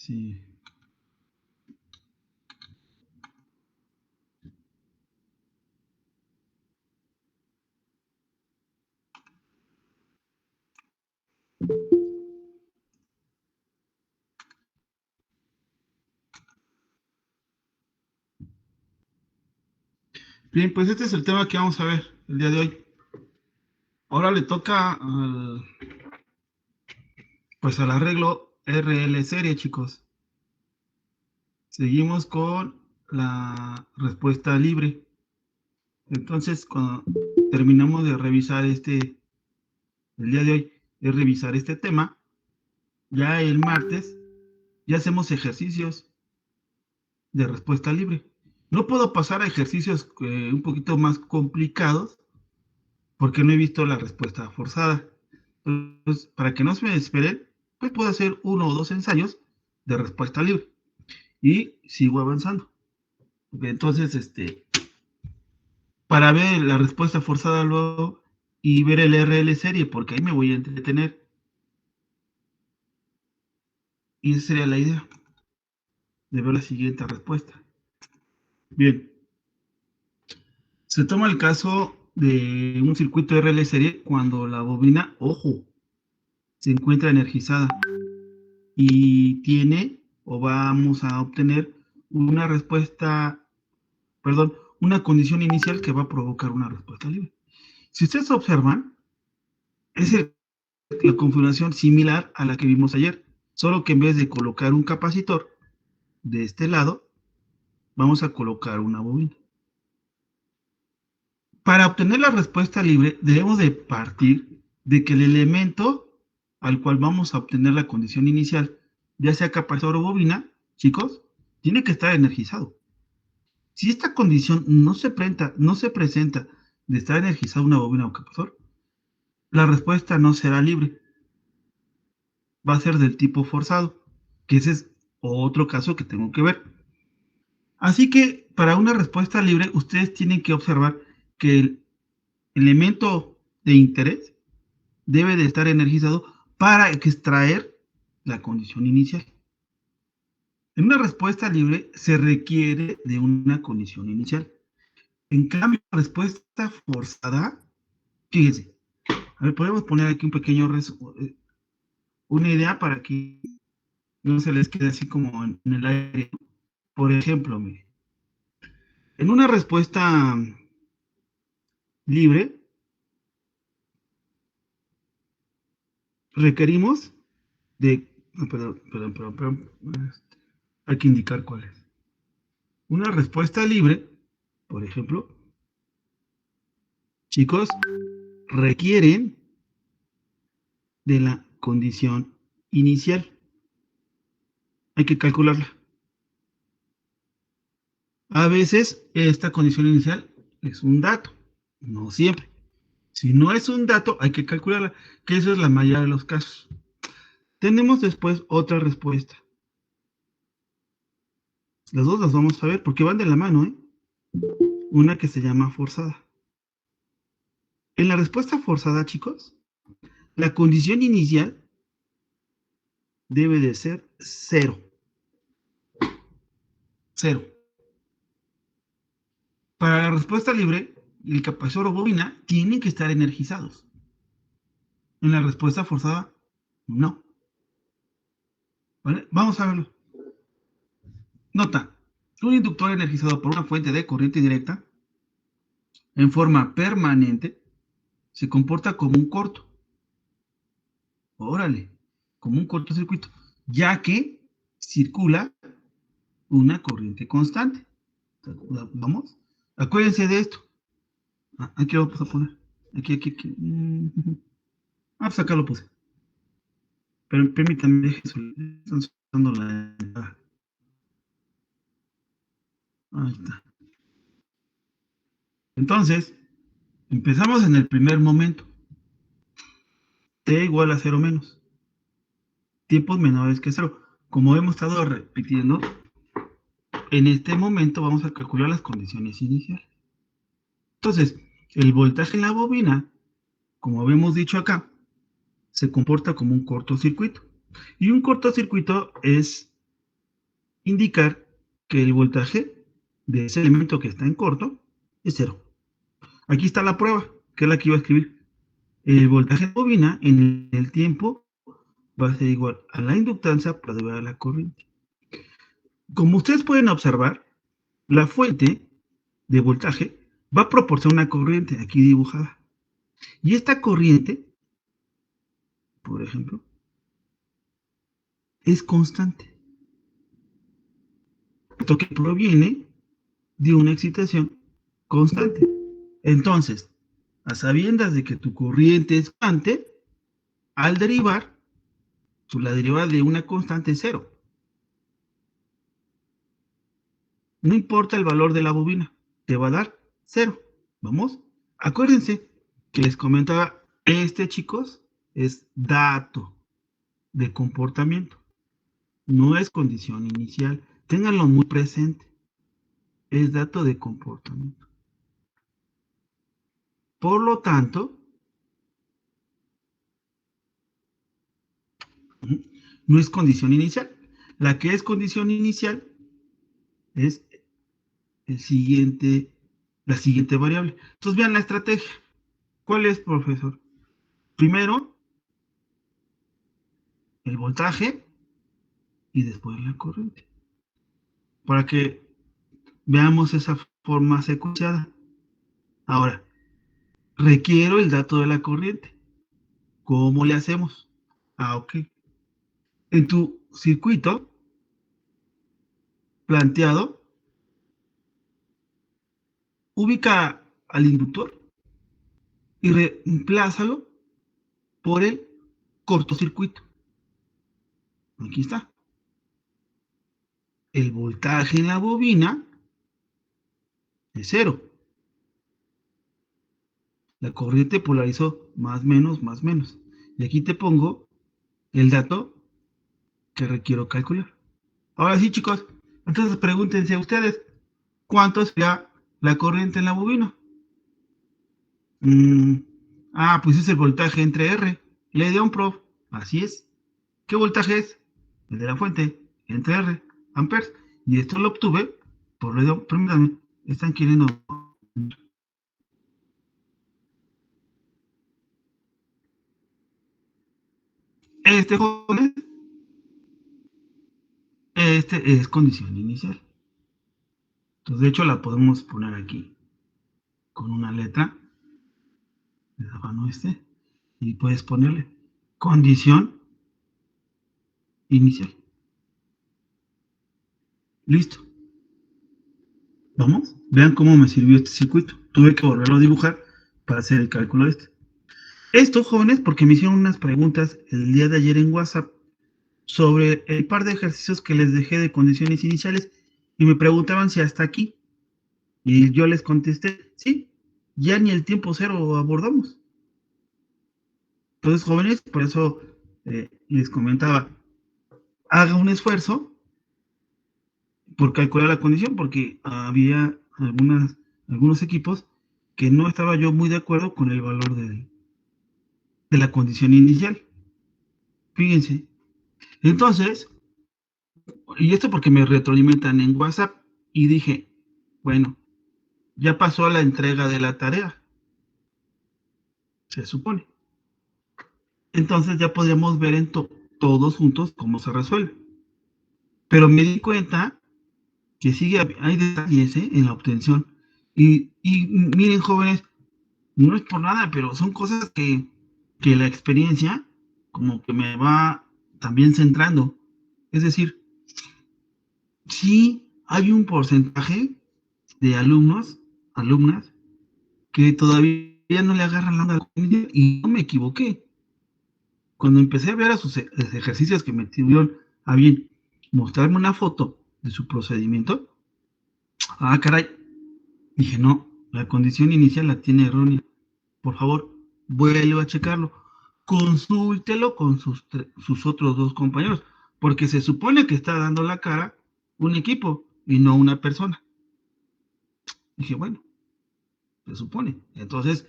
Sí. Bien, pues este es el tema que vamos a ver el día de hoy. Ahora le toca pues al arreglo RL serie, chicos. Seguimos con la respuesta libre. Entonces, cuando terminamos de revisar el día de hoy, de revisar este tema, ya el martes, ya hacemos ejercicios de respuesta libre. No puedo pasar a ejercicios un poquito más complicados porque no he visto la respuesta forzada. Entonces, para que no se me esperen, pues puedo hacer 1 o 2 ensayos de respuesta libre y sigo avanzando. Entonces, para ver la respuesta forzada luego y ver el RL serie, porque ahí me voy a entretener. Y esa sería la idea, de ver la siguiente respuesta. Bien, se toma el caso de un circuito RL serie cuando la bobina, ojo, se encuentra energizada y tiene o vamos a obtener una respuesta, perdón, una condición inicial que va a provocar una respuesta libre. Si ustedes observan, es la configuración similar a la que vimos ayer, solo que en vez de colocar un capacitor de este lado, vamos a colocar una bobina. Para obtener la respuesta libre, debemos de partir de que el elemento al cual vamos a obtener la condición inicial, ya sea capacitor o bobina, chicos, tiene que estar energizado. Si esta condición no se presenta de estar energizada una bobina o capacitor, la respuesta no será libre. Va a ser del tipo forzado, que ese es otro caso que tengo que ver. Así que para una respuesta libre, ustedes tienen que observar que el elemento de interés debe de estar energizado para extraer la condición inicial. En una respuesta libre se requiere de una condición inicial. En cambio, la respuesta forzada, fíjense, a ver, podemos poner aquí un pequeño una idea para que no se les quede así como en el aire. Por ejemplo, mire, en una respuesta libre requerimos de, perdón, hay que indicar cuál es. Una respuesta libre, por ejemplo, chicos, requieren de la condición inicial. Hay que calcularla. A veces esta condición inicial es un dato, no siempre. Si no es un dato, hay que calcularla, que eso es la mayoría de los casos. Tenemos después otra respuesta. Las dos las vamos a ver porque van de la mano, ¿eh? Una que se llama forzada. En la respuesta forzada, chicos, la condición inicial debe de ser cero. Cero. Para la respuesta libre, el capacitor o bobina tienen que estar energizados. En la respuesta forzada, no. ¿Vale? Vamos a verlo. Nota, un inductor energizado por una fuente de corriente directa en forma permanente se comporta como un corto. Órale, como un cortocircuito, ya que circula una corriente constante. ¿Vamos? Acuérdense de esto. Aquí lo vamos a poner. Aquí. Pues acá lo puse. Pero permítanme, están usando la entrada. Ahí está. Entonces, empezamos en el primer momento. T igual a 0 menos. Tiempos menores que 0. Como hemos estado repitiendo, en este momento vamos a calcular las condiciones iniciales. Entonces, el voltaje en la bobina, como habíamos dicho acá, se comporta como un cortocircuito. Y un cortocircuito es indicar que el voltaje de ese elemento que está en corto es cero. Aquí está la prueba, que es la que iba a escribir. El voltaje de bobina en el tiempo va a ser igual a la inductancia por deber a la corriente. Como ustedes pueden observar, la fuente de voltaje va a proporcionar una corriente aquí dibujada. Y esta corriente, por ejemplo, es constante. Esto que proviene de una excitación constante. Entonces, a sabiendas de que tu corriente es constante, al derivar, la derivada de una constante es cero. No importa el valor de la bobina, te va a dar cero. ¿Vamos? Acuérdense que les comentaba, chicos, es dato de comportamiento. No es condición inicial. Ténganlo muy presente. Es dato de comportamiento. Por lo tanto, no es condición inicial. La que es condición inicial es la siguiente variable. Entonces vean la estrategia. ¿Cuál es, profesor? Primero, el voltaje y después la corriente. Para que veamos esa forma secuenciada. Ahora, requiero el dato de la corriente. ¿Cómo le hacemos? Ok. En tu circuito planteado, ubica al inductor y reemplázalo por el cortocircuito. Aquí está. El voltaje en la bobina es cero. La corriente polarizó más, menos, más, menos. Y aquí te pongo el dato que requiero calcular. Ahora sí, chicos, entonces pregúntense ustedes, ¿cuánto sería la corriente en la bobina? Pues es el voltaje entre R. Le dio un prof. Así es. ¿Qué voltaje es? El de la fuente, entre R, amperes. Y esto lo obtuve por radio. Permítanme, están queriendo. Joven, este es condición inicial. Entonces, de hecho, la podemos poner aquí con una letra. Y puedes ponerle condición inicial. Listo. Vamos. Vean cómo me sirvió este circuito. Tuve que volverlo a dibujar para hacer el cálculo de este. Esto, jóvenes, porque me hicieron unas preguntas el día de ayer en WhatsApp sobre el par de ejercicios que les dejé de condiciones iniciales y me preguntaban si hasta aquí. Y yo les contesté, sí, ya ni el tiempo cero abordamos. Entonces, jóvenes, por eso les comentaba, haga un esfuerzo por calcular la condición, porque había algunos equipos que no estaba yo muy de acuerdo con el valor de la condición inicial. Fíjense. Entonces, y esto porque me retroalimentan en WhatsApp y dije, bueno, ya pasó a la entrega de la tarea, se supone. Entonces ya podríamos ver todos juntos cómo se resuelve. Pero me di cuenta que hay detalles en la obtención. Y miren, jóvenes, no es por nada, pero son cosas que la experiencia como que me va también centrando. Es decir, sí hay un porcentaje de alumnas, que todavía no le agarran la onda y no me equivoqué. Cuando empecé a ver a sus ejercicios que me tuvieron a bien mostrarme una foto de su procedimiento, caray, dije, no, la condición inicial la tiene errónea. Por favor, vuelva a checarlo. Consúltelo con sus otros dos compañeros, porque se supone que está dando la cara un equipo y no una persona. Dije, bueno, se supone. Entonces,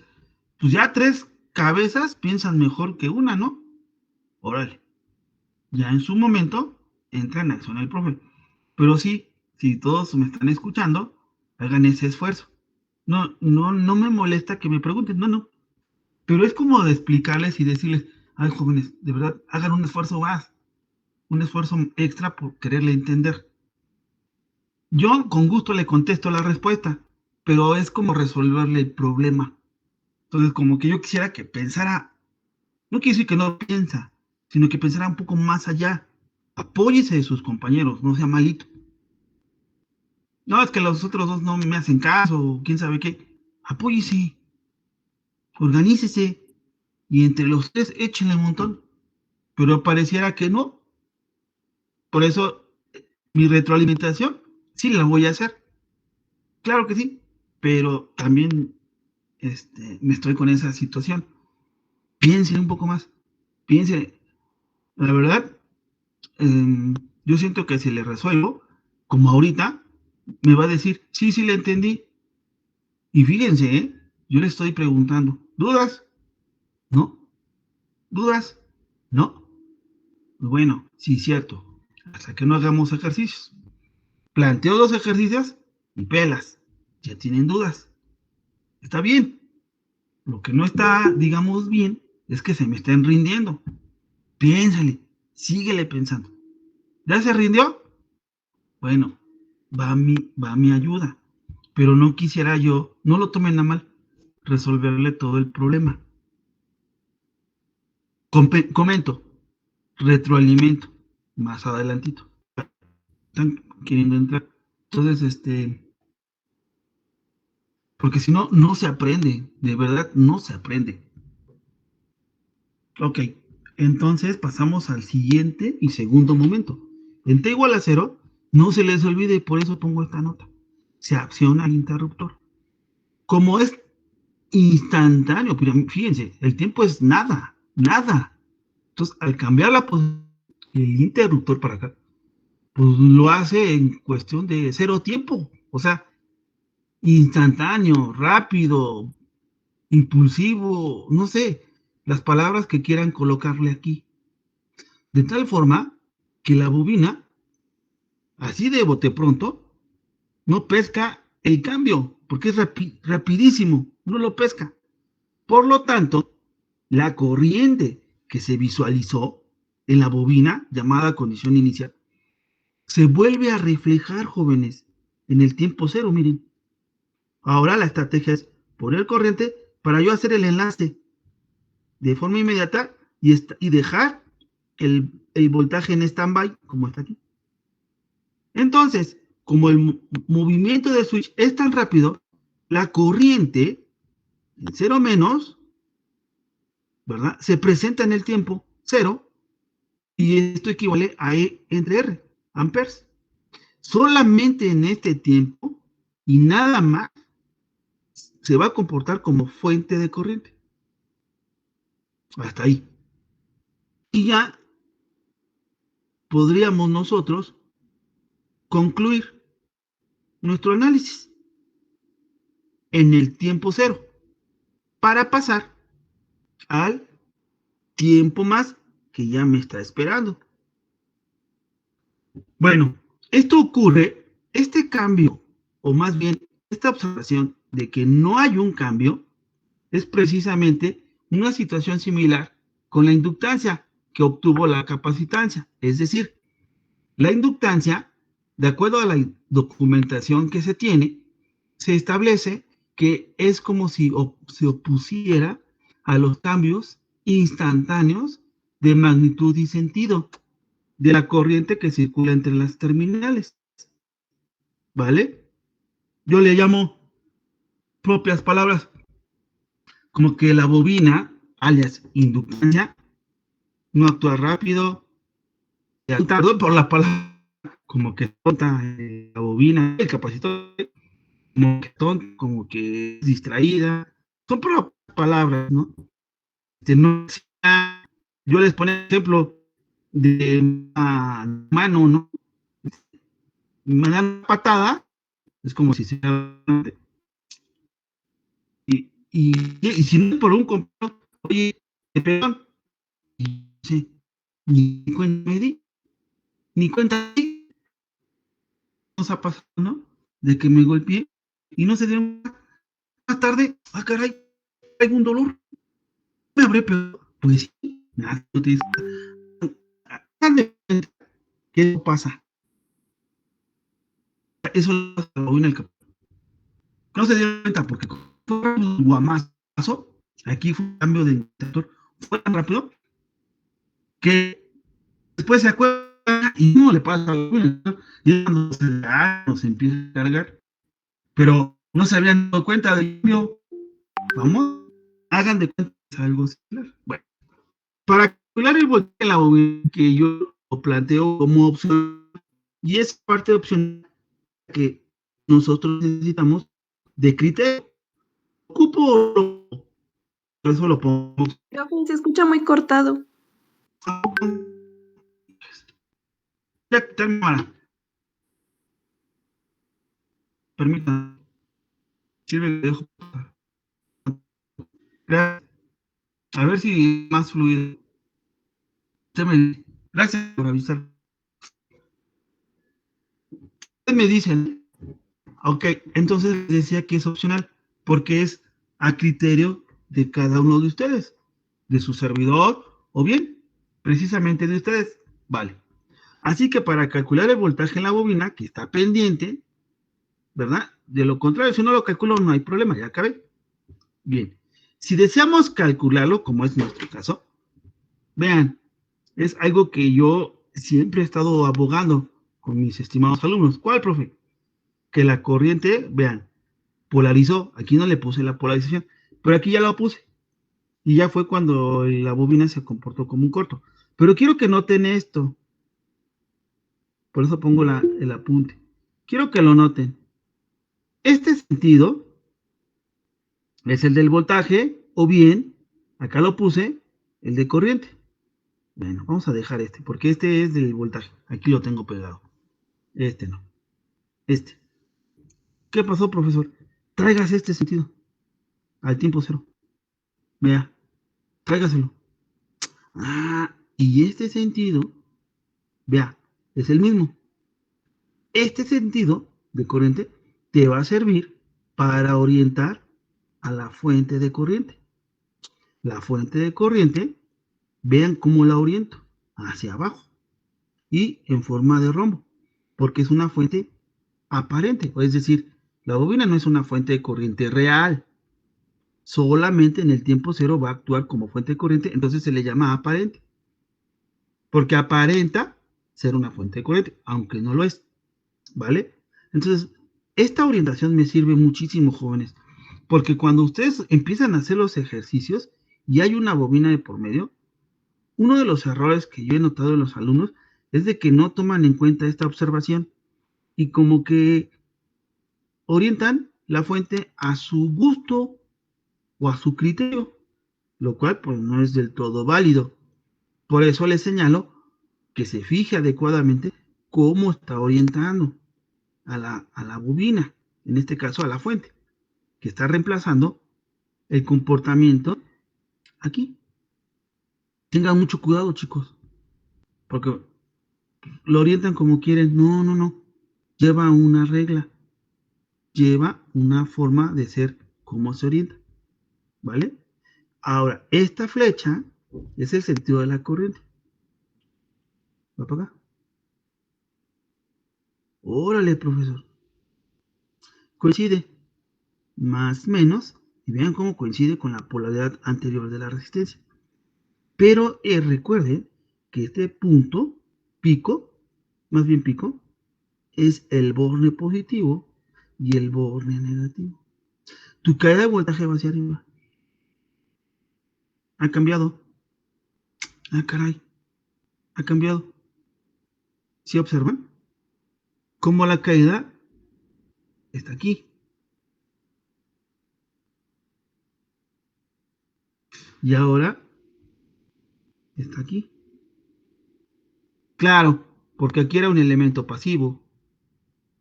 pues ya tres cabezas piensan mejor que una, ¿no? Órale. Ya en su momento entra en acción el profe. Pero sí, si todos me están escuchando, hagan ese esfuerzo. No me molesta que me pregunten, no. Pero es como de explicarles y decirles, ay, jóvenes, de verdad, hagan un esfuerzo más, un esfuerzo extra por quererle entender. Yo con gusto le contesto la respuesta, pero es como resolverle el problema. Entonces, como que yo quisiera que pensara, no quiere decir que no piensa, sino que pensara un poco más allá. Apóyese de sus compañeros, no sea malito. No, es que los otros dos no me hacen caso, quién sabe qué. Apóyese, organícese y entre los tres échenle un montón. Pero pareciera que no. Por eso mi retroalimentación sí la voy a hacer. Claro que sí, pero también me estoy con esa situación. Piensen un poco más. Piensen, la verdad, yo siento que si le resuelvo, como ahorita, me va a decir, sí, sí le entendí. Y fíjense, yo le estoy preguntando, ¿dudas? ¿No? ¿Dudas? ¿No? Bueno, sí, cierto. Hasta que no hagamos ejercicios. Planteo dos ejercicios y pelas. Ya tienen dudas. Está bien. Lo que no está, digamos, bien es que se me estén rindiendo. Piénsale, síguele pensando. ¿Ya se rindió? Bueno, va mi ayuda. Pero no quisiera yo, no lo tomen a mal, resolverle todo el problema. Comento, retroalimento, más adelantito. Están queriendo entrar. Entonces, porque si no, no se aprende. De verdad, no se aprende. Ok, entonces pasamos al siguiente y segundo momento. En T igual a 0, no se les olvide, por eso pongo esta nota. Se acciona el interruptor. Como es instantáneo, pero fíjense, el tiempo es nada, nada. Entonces, al cambiar el interruptor para acá, pues lo hace en cuestión de cero tiempo. O sea, instantáneo, rápido, impulsivo, no sé, las palabras que quieran colocarle aquí. De tal forma que la bobina, así de bote pronto, no pesca el cambio, porque es rapidísimo, no lo pesca. Por lo tanto, la corriente que se visualizó en la bobina, llamada condición inicial, se vuelve a reflejar, jóvenes, en el tiempo cero, miren. Ahora la estrategia es poner corriente para yo hacer el enlace de forma inmediata y dejar el voltaje en stand-by, como está aquí. Entonces, como el movimiento de switch es tan rápido, la corriente, en cero menos, ¿verdad? Se presenta en el tiempo cero y esto equivale a E entre R, amperes. Solamente en este tiempo y nada más se va a comportar como fuente de corriente. Hasta ahí. Y ya podríamos nosotros concluir nuestro análisis en el tiempo cero para pasar al tiempo más que ya me está esperando. Bueno, esto ocurre, este cambio, o más bien esta observación de que no hay un cambio, es precisamente una situación similar con la inductancia que obtuvo la capacitancia. Es decir, la inductancia, de acuerdo a la documentación que se tiene, se establece que es como si se opusiera a los cambios instantáneos de magnitud y sentido de la corriente que circula entre las terminales, ¿vale? Yo le llamo propias palabras, como que la bobina, alias inductancia, no actúa rápido, tardó por la palabra, como que tonta la bobina, el capacitor, como que tonta, como que distraída, son propias palabras, ¿no? No yo les pongo ejemplo de una mano, ¿no? Me dan una patada, es como si se y si no es por un compañero, oye, perdón, y sí, ni cuenta me di, ni cuenta di. nos ha pasado, ¿no? De que me golpeé y no se dieron más tarde, caray, traigo un dolor, me habré peor. Pues sí, nada, no te dice, ¿qué pasa? Eso lo en el no se dieron cuenta porque fue un guamazo, aquí fue un cambio de interruptor, fue tan rápido que después se acuerda y no le pasa algo, ¿no? Y cuando se empieza a cargar, pero no se habían dado cuenta del cambio. Vamos, hagan de cuenta que es algo similar. Bueno, para calcular el voltaje en la bobina que yo lo planteo como opción, y es parte de opción que nosotros necesitamos de criterio. Ocupo, por eso lo pongo. Profe, se escucha muy cortado. Ya, cámara. Permítanme. Sirve que dejo. A ver si más fluido. Gracias por avisar. Ustedes me dicen, ok, entonces decía que es opcional, porque es a criterio de cada uno de ustedes, de su servidor, o bien, precisamente de ustedes. Vale. Así que para calcular el voltaje en la bobina, que está pendiente, ¿verdad? De lo contrario, si no lo calculo, no hay problema, ya acabé. Bien. Si deseamos calcularlo, como es nuestro caso, vean, es algo que yo siempre he estado abogando con mis estimados alumnos. ¿Cuál, profe? Que la corriente, vean, polarizó. Aquí no le puse la polarización, pero aquí ya la puse. Y ya fue cuando la bobina se comportó como un corto. Pero quiero que noten esto. Por eso pongo el apunte. Quiero que lo noten. Este sentido es el del voltaje, o bien, acá lo puse, el de corriente. Bueno, vamos a dejar este, porque este es del voltaje. Aquí lo tengo pegado. Este no. Este. ¿Qué pasó, profesor? Traigas este sentido al tiempo cero. Vea, tráigaselo. Ah, y este sentido, vea, es el mismo. Este sentido de corriente te va a servir para orientar a la fuente de corriente. La fuente de corriente, vean cómo la oriento, hacia abajo y en forma de rombo, porque es una fuente aparente, es decir, la bobina no es una fuente de corriente real, solamente en el tiempo cero va a actuar como fuente de corriente, entonces se le llama aparente, porque aparenta ser una fuente de corriente, aunque no lo es, ¿vale? Entonces, esta orientación me sirve muchísimo, jóvenes, porque cuando ustedes empiezan a hacer los ejercicios y hay una bobina de por medio, uno de los errores que yo he notado en los alumnos es de que no toman en cuenta esta observación y como que orientan la fuente a su gusto o a su criterio, lo cual pues no es del todo válido. Por eso les señalo que se fije adecuadamente cómo está orientando a la bobina, en este caso a la fuente, que está reemplazando el comportamiento aquí. Tengan mucho cuidado, chicos, porque lo orientan como quieren. No, no, no. Lleva una regla, lleva una forma de ser cómo se orienta, ¿vale? Ahora, esta flecha es el sentido de la corriente. ¿Va para acá? Órale, profesor. Coincide más menos, y vean cómo coincide con la polaridad anterior de la resistencia. Pero recuerden que este punto, pico, más bien pico, es el borne positivo y el borne negativo. Tu caída de voltaje va hacia arriba. Ha cambiado. Ah, caray. Ha cambiado. ¿Sí observan? Cómo la caída está aquí. Y ahora está aquí. Claro, porque aquí era un elemento pasivo.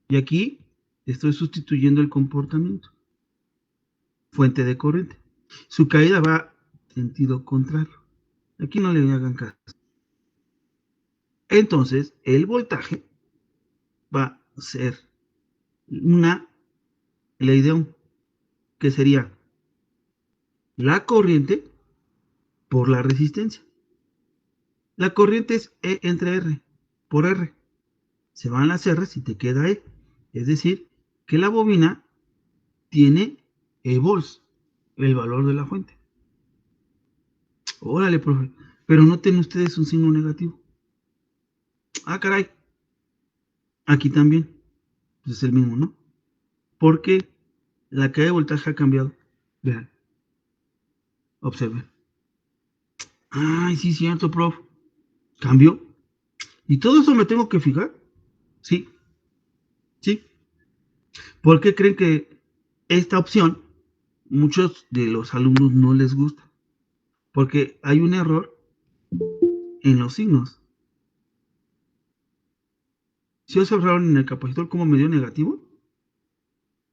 Y aquí estoy sustituyendo el comportamiento. Fuente de corriente. Su caída va en sentido contrario. Aquí no le hagan caso. Entonces, el voltaje va a ser una ley de Ohm, que sería la corriente por la resistencia. La corriente es E entre R por R. Se van las R y te queda E. Es decir, que la bobina tiene E volts, el valor de la fuente. Órale, profe. Pero noten ustedes un signo negativo. Ah, caray. Aquí también. Pues es el mismo, ¿no? Porque la caída de voltaje ha cambiado. Vean. Observen. Ay, sí, cierto, prof. Cambió. ¿Y todo eso me tengo que fijar? Sí, sí. ¿Por qué creen que esta opción muchos de los alumnos no les gusta? Porque hay un error en los signos. ¿Sí observaron en el capacitor cómo me dio negativo?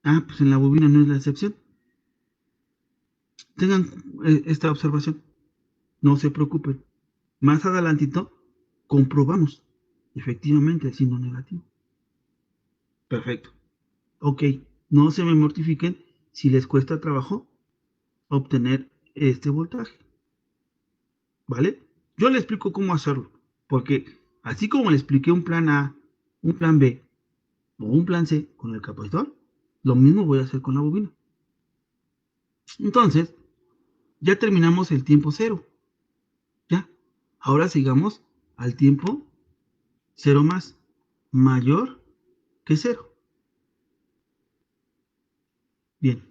Ah, pues en la bobina no es la excepción. Tengan esta observación. No se preocupen. Más adelantito comprobamos efectivamente el signo negativo. Perfecto. Ok, no se me mortifiquen si les cuesta trabajo obtener este voltaje. ¿Vale? Yo le explico cómo hacerlo. Porque así como le expliqué un plan A, un plan B o un plan C con el capacitor, lo mismo voy a hacer con la bobina. Entonces, ya terminamos el tiempo cero. Ya. Ahora sigamos al tiempo cero más, mayor que cero. Bien.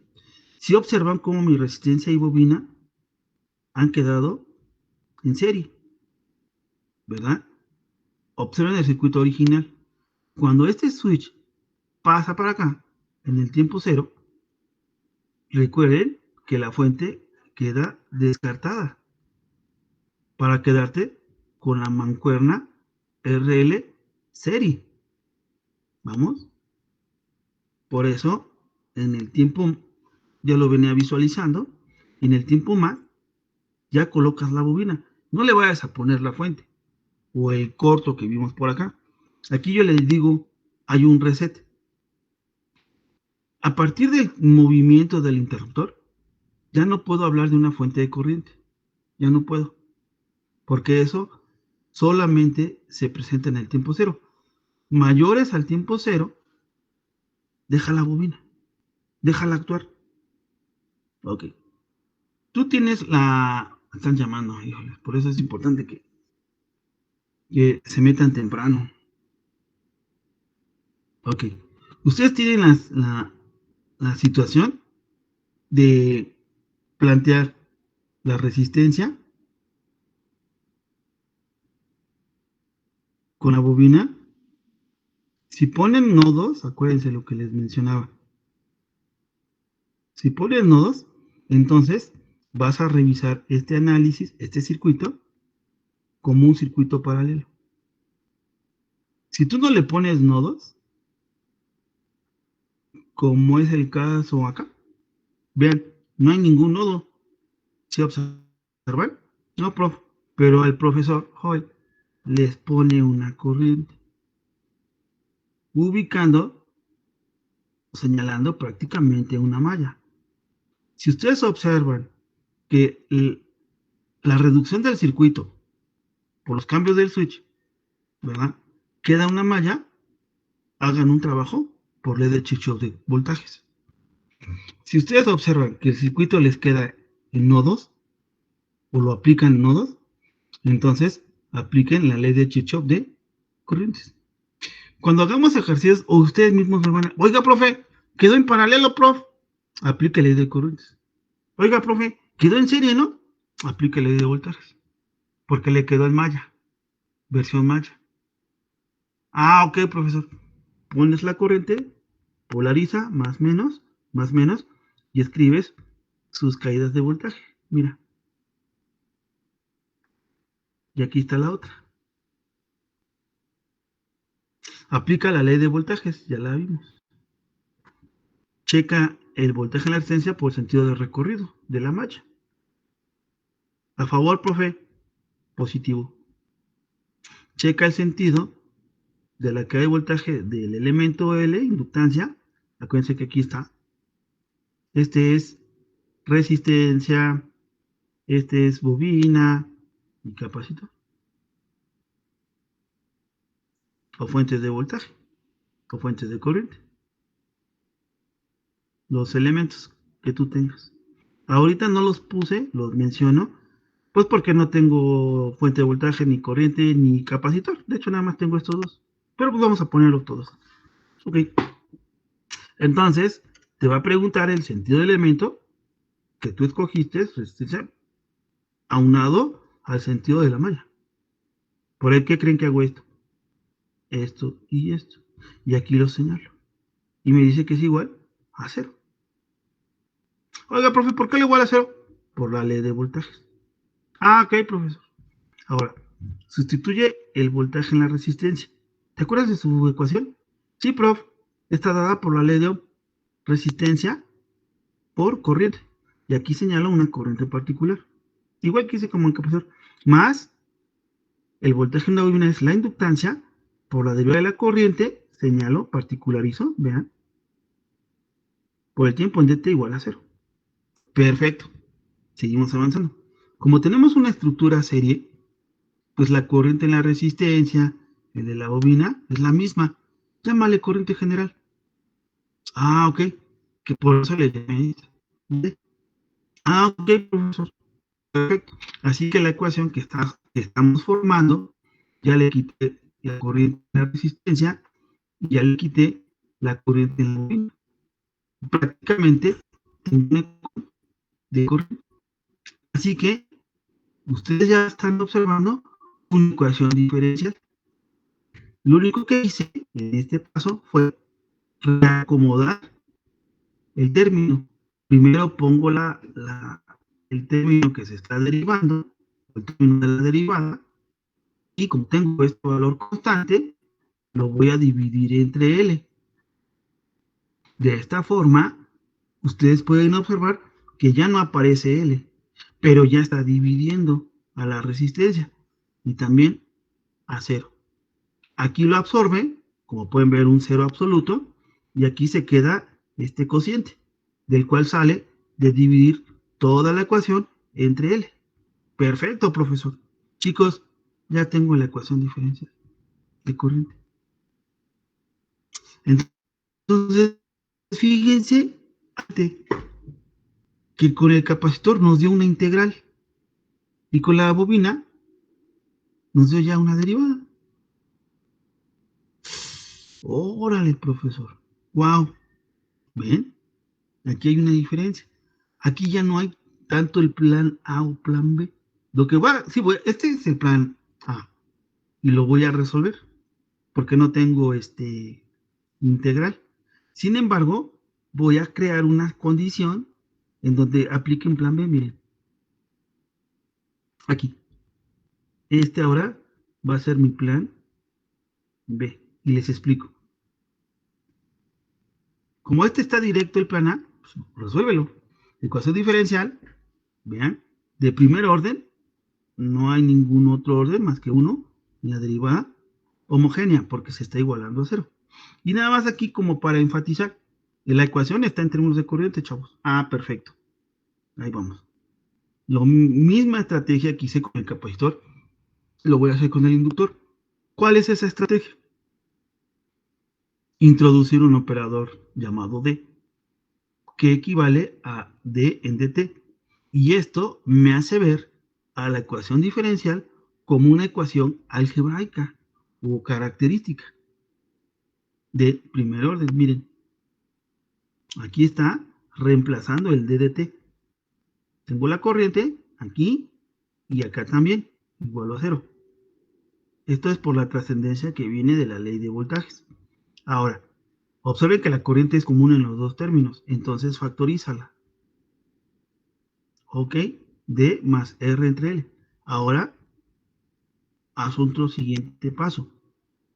Si observan cómo mi resistencia y bobina han quedado en serie, ¿verdad? Observen el circuito original. Cuando este switch pasa para acá, en el tiempo cero, recuerden que la fuente queda descartada para quedarte con la mancuerna RL serie. ¿Vamos? Por eso, en el tiempo, ya lo venía visualizando, en el tiempo más, ya colocas la bobina. No le vayas a poner la fuente o el corto que vimos por acá. Aquí yo les digo, hay un reset. A partir del movimiento del interruptor, ya no puedo hablar de una fuente de corriente. Ya no puedo. Porque eso solamente se presenta en el tiempo cero. Mayores al tiempo cero, deja la bobina. Déjala actuar. Ok. Tú tienes la... Están llamando, híjole. Por eso es importante que se metan temprano. Ok. Ustedes tienen la situación de plantear la resistencia con la bobina. Si ponen nodos, acuérdense lo que les mencionaba. Si pones nodos, entonces vas a revisar este análisis, este circuito, como un circuito paralelo. Si tú no le pones nodos, como es el caso acá, vean, no hay ningún nodo. ¿Sí observan? No, prof. Pero el profesor Hoy les pone una corriente, ubicando, señalando prácticamente una malla. Si ustedes observan que la reducción del circuito por los cambios del switch, ¿verdad? Queda una malla, hagan un trabajo por ley de Kirchhoff de voltajes. Si ustedes observan que el circuito les queda en nodos, o lo aplican en nodos, entonces apliquen la ley de Kirchhoff de corrientes. Cuando hagamos ejercicios, o ustedes mismos me van a, oiga, profe, quedó en paralelo, prof, aplique la ley de corrientes. Oiga, profe, quedó en serie, ¿no? Aplique la ley de voltajes, porque le quedó en malla, versión malla. Ah, ok, profesor. Pones la corriente, polariza, más menos, y escribes sus caídas de voltaje. Mira, y aquí está la otra. Aplica la ley de voltajes, ya la vimos. Checa el voltaje en la resistencia por sentido de recorrido de la malla. A favor, profe, positivo. Checa el sentido de la caída de voltaje del elemento L, inductancia, Acuérdense que aquí está. Este es resistencia, este es bobina y capacitor. O fuentes de voltaje, o fuentes de corriente. Los elementos que tú tengas. Ahorita no los puse, los menciono, pues porque no tengo fuente de voltaje, ni corriente, ni capacitor. De hecho, nada más tengo estos dos. Pero pues vamos a ponerlos todos. Ok. Entonces, te va a preguntar el sentido del elemento que tú escogiste, resistencia, aunado al sentido de la malla. ¿Por el qué creen que hago esto? Esto y esto. Y aquí lo señalo. Y me dice que es igual a cero. Oiga, profe, ¿por qué le igual a cero? Por la ley de voltajes. Ah, ok, profesor. Ahora, sustituye el voltaje en la resistencia. ¿Te acuerdas de su ecuación? Sí, prof. Está dada por la ley de Ohm. Resistencia por corriente. Y aquí señala una corriente particular. Igual que hice como en capacitor. Más el voltaje en la bobina es la inductancia por la derivada de la corriente. Señalo, particularizo, vean. Por el tiempo en dt igual a cero. Perfecto. Seguimos avanzando. Como tenemos una estructura serie, pues la corriente en la resistencia, el de la bobina, es la misma. Llámale corriente general. Ah, ok. Que por eso le llamé. Ah, ok, profesor. Perfecto. Así que la ecuación que estamos formando, ya le quité la corriente en la resistencia, y ya le quité la corriente en la bobina. Prácticamente tengo de corriente. Así que ustedes ya están observando una ecuación diferencial. Lo único que hice en este paso fue reacomodar el término. Primero pongo el término que se está derivando, el término de la derivada, y como tengo este valor constante, lo voy a dividir entre L. De esta forma, ustedes pueden observar que ya no aparece L, pero ya está dividiendo a la resistencia y también a cero. Aquí lo absorbe, como pueden ver, un cero absoluto, y aquí se queda este cociente, del cual sale de dividir toda la ecuación entre L. Perfecto, profesor. Chicos, ya tengo la ecuación diferencial de corriente. Entonces, fíjense que con el capacitor nos dio una integral y con la bobina nos dio ya una derivada. Órale, profesor. Wow. ¿Ven? Aquí hay una diferencia. Aquí ya no hay tanto el plan A o plan B. Lo que va, sí, este es el plan A y lo voy a resolver porque no tengo este integral. Sin embargo, voy a crear una condición en donde aplique un plan B. Miren, aquí. Este ahora va a ser mi plan B y les explico. Como este está directo el plan A, pues resuélvelo. Ecuación diferencial, vean, de primer orden, no hay ningún otro orden más que uno, en la derivada homogénea, porque se está igualando a cero. Y nada más aquí como para enfatizar, la ecuación está en términos de corriente, chavos. Ah, perfecto. Ahí vamos. La misma estrategia que hice con el capacitor, lo voy a hacer con el inductor. ¿Cuál es esa estrategia? Introducir un operador llamado D, que equivale a D en dt. Y esto me hace ver a la ecuación diferencial como una ecuación algebraica o característica de primer orden. Miren, aquí está reemplazando el ddt. Tengo la corriente aquí y acá también, igual a cero. Esto es por la trascendencia que viene de la ley de voltajes. Ahora, observen que la corriente es común en los dos términos, entonces factorízala. Ok, D más R entre L. Ahora, haz otro siguiente paso.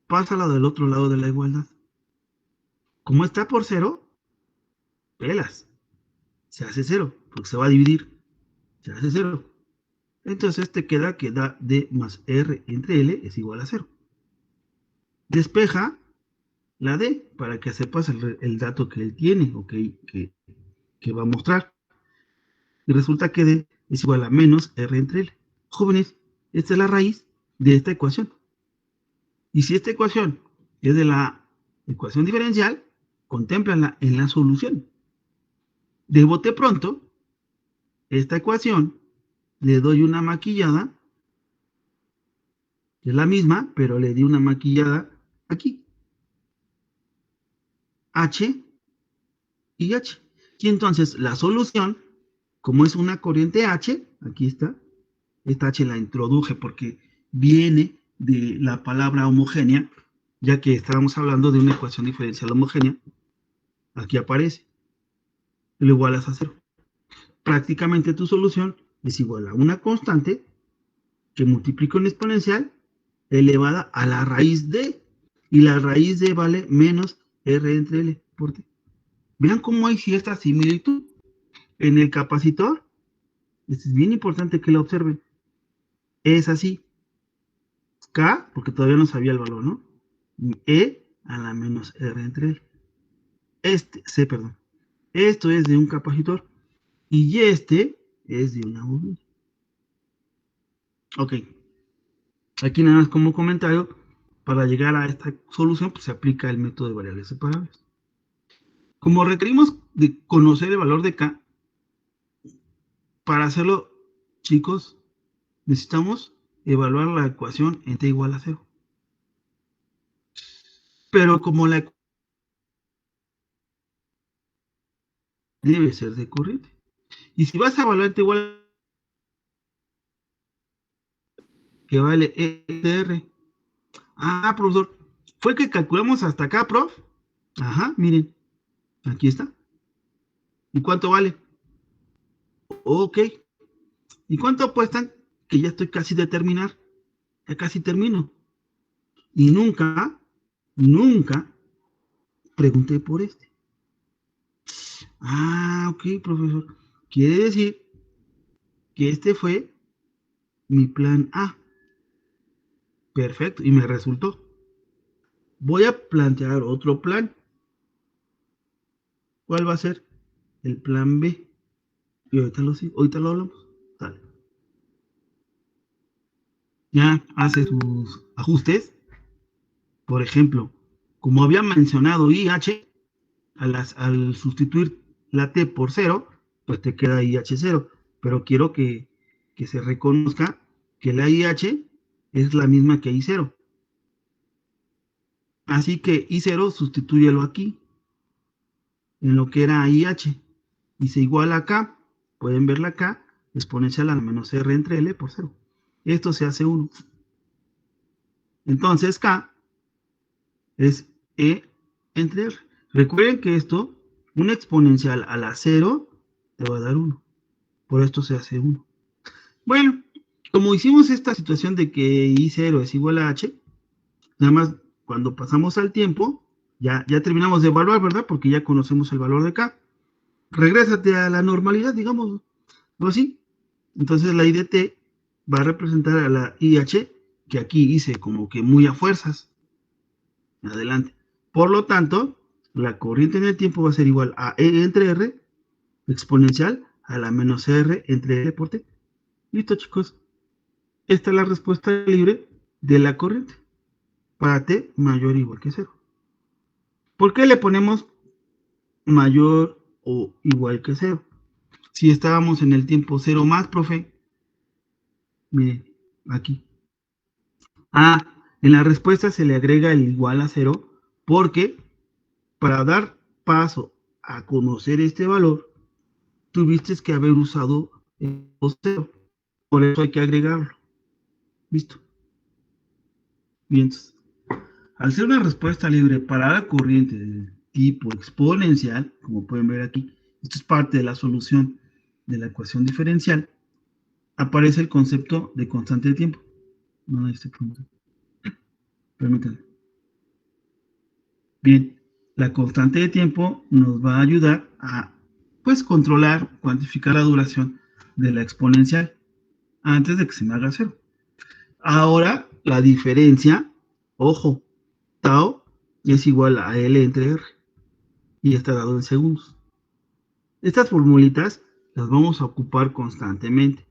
Pásala del otro lado de la igualdad. Como está por cero, pelas. Se hace cero, porque se va a dividir. Se hace cero. Entonces te queda que da D más R entre L es igual a cero. Despeja la D, para que sepas el dato que él tiene o que va a mostrar. Y resulta que D es igual a menos R entre L. Jóvenes, esta es la raíz de esta ecuación. Y si esta ecuación es de la ecuación diferencial, contémplala en la solución. De bote pronto, esta ecuación le doy una maquillada, es la misma, pero le di una maquillada aquí. H y H. Y entonces la solución, como es una corriente H, aquí está, esta H la introduje porque viene de la palabra homogénea, ya que estábamos hablando de una ecuación diferencial homogénea, aquí aparece, y lo igualas a cero. Prácticamente tu solución es igual a una constante que multiplico en exponencial elevada a la raíz de, y la raíz de vale menos R entre L por T. Vean cómo hay cierta similitud. En el capacitor, es bien importante que lo observen, es así, K, porque todavía no sabía el valor, ¿no? E a la menos R entre L. C, perdón. Esto es de un capacitor y este es de una bobina. Ok. Aquí nada más como comentario, para llegar a esta solución, pues se aplica el método de variables separables. Como requerimos de conocer el valor de K, para hacerlo, chicos, necesitamos evaluar la ecuación en T igual a 0. Pero como la ecuación debe ser de corriente. Y si vas a evaluar T igual a que vale ETR. Ah, profesor, ¿fue que calculamos hasta acá, prof? Ajá, miren, aquí está. ¿Y cuánto vale? Ok. ¿Y cuánto apuestan? Que ya estoy casi de terminar. Ya casi termino. Y nunca pregunté por este. Ah, ok, profesor. Quiere decir que este fue mi plan A. Perfecto, y me resultó. Voy a plantear otro plan. ¿Cuál va a ser? El plan B. Y ahorita lo hablamos. Dale. Ya hace sus ajustes. Por ejemplo, como había mencionado IH, al sustituir la T por 0, pues te queda IH0. Pero quiero que se reconozca que la IH es la misma que I0. Así que I0 sustitúyelo aquí, en lo que era IH. Y se iguala acá, pueden verla acá, exponencial a la menos R entre L por 0. Esto se hace 1. Entonces K es E entre R. Recuerden que esto, una exponencial a la 0, te va a dar 1. Por esto se hace 1. Bueno, como hicimos esta situación de que I0 es igual a H, nada más cuando pasamos al tiempo, ya terminamos de evaluar, ¿verdad? Porque ya conocemos el valor de K. Regrésate a la normalidad, digamos, o así. Entonces la I de T va a representar a la IH, que aquí hice como que muy a fuerzas. Adelante. Por lo tanto, la corriente en el tiempo va a ser igual a E entre R, exponencial a la menos R entre L por T. Listo, chicos. Esta es la respuesta libre de la corriente para T mayor o igual que 0. ¿Por qué le ponemos mayor o igual que 0? Si estábamos en el tiempo 0 más, profe. Miren, aquí. Ah, en la respuesta se le agrega el igual a 0 porque para dar paso a conocer este valor, tuviste que haber usado el 0. Por eso hay que agregarlo. ¿Listo? Bien, entonces, al ser una respuesta libre para la corriente de tipo exponencial, como pueden ver aquí, esto es parte de la solución de la ecuación diferencial, aparece el concepto de constante de tiempo. No, permítanme. Bien, la constante de tiempo nos va a ayudar a, pues, controlar, cuantificar la duración de la exponencial antes de que se me haga 0. Ahora, la diferencia, ojo, tau es igual a L entre R y está dado en segundos. Estas formulitas las vamos a ocupar constantemente.